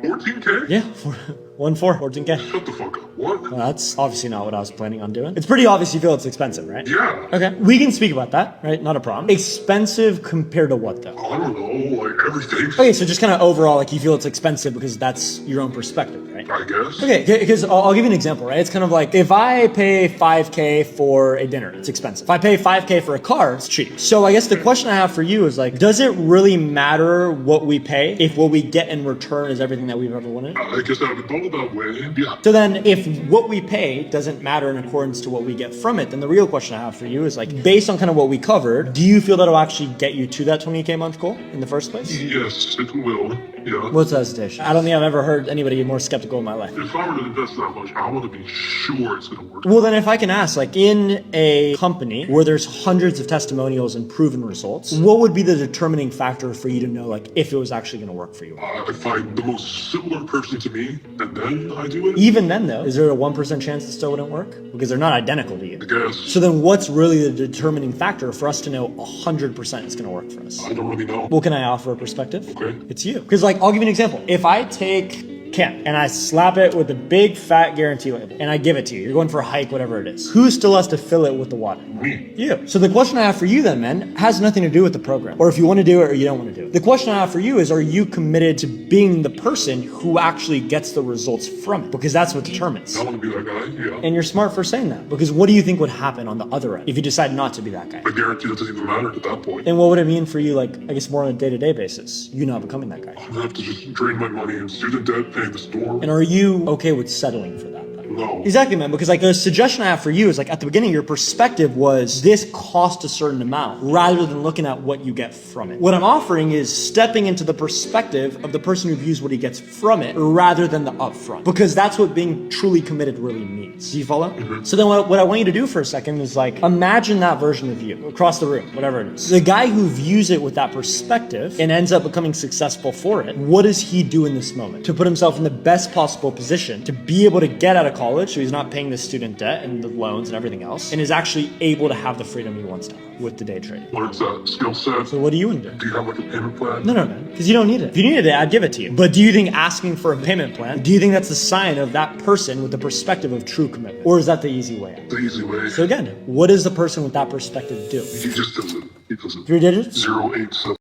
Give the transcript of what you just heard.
14K? Yeah, 14K. Shut the fuck up. What? Well, that's obviously not what I was planning on doing. It's pretty obvious you feel it's expensive, right? Yeah. Okay, we can speak about that, right? Not a problem. Expensive compared to what, though? I don't know, like everything. Okay, so just kind of overall, like you feel it's expensive because that's your own perspective, right? I guess. Okay, because I'll give you an example, right? It's kind of like if I pay 5K for a dinner, it's expensive. If I pay 5K for a car, it's cheap. So I guess the question I have for you is like, does it really matter what we pay if what we get in return is everything that we've ever wanted? I guess I haven't thought of that way. Yeah. So then if what we pay doesn't matter in accordance to what we get from it, then the real question I have for you is like, based on kind of what we covered, do you feel that'll actually get you to that 20K month goal in the first place? Yes, it will. Yeah. What's the hesitation? I don't think I've ever heard anybody more skeptical in my life. If I were to invest that much, I want to be sure it's going to work. Well, then if I can ask, like in a company where there's hundreds of testimonials and proven results, what would be the determining factor for you to know like if it was actually going to work for you? I find the most similar person to me, and then I do it. Even then though, is there a 1% chance it still wouldn't work? Because they're not identical to you. I guess. So then what's really the determining factor for us to know 100% it's going to work for us? I don't really know. Well, can I offer a perspective? Okay. It's you. Because like, I'll give you an example. If I take Kent and I slap it with a big fat guarantee label and I give it to you, you're going for a hike, whatever it is, who still has to fill it with the water? Me. You. So the question I have for you then, man, has nothing to do with the program or if you want to do it or you don't want to do it. The question I have for you is, are you committed to being the person who actually gets the results from it? Because that's what determines. I want to be that guy, yeah. And you're smart for saying that, because what do you think would happen on the other end if you decide not to be that guy? I guarantee that doesn't even matter at that point. And what would it mean for you, like, I guess more on a day-to-day basis, you not becoming that guy? I'm going to have to just drain my money in student debt, pay the store. And are you okay with settling for that? No. Exactly, man, because like the suggestion I have for you is like at the beginning, your perspective was this cost a certain amount rather than looking at what you get from it. What I'm offering is stepping into the perspective of the person who views what he gets from it rather than the upfront, because that's what being truly committed really means. Do you follow? Mm-hmm. So then what I want you to do for a second is like, imagine that version of you across the room, whatever it is. The guy who views it with that perspective and ends up becoming successful for it, what does he do in this moment to put himself in the best possible position to be able to get out of college, so he's not paying the student debt and the loans and everything else, and is actually able to have the freedom he wants to have with the day trading? Learns that skill set. So what do you want to do? Do you have like a payment plan? No, man, because you don't need it. If you needed it, I'd give it to you. But do you think asking for a payment plan, do you think that's the sign of that person with the perspective of true commitment? Or is that the easy way out? The easy way. So again, what does the person with that perspective do? He just does it. He does it. 3 digits? 087.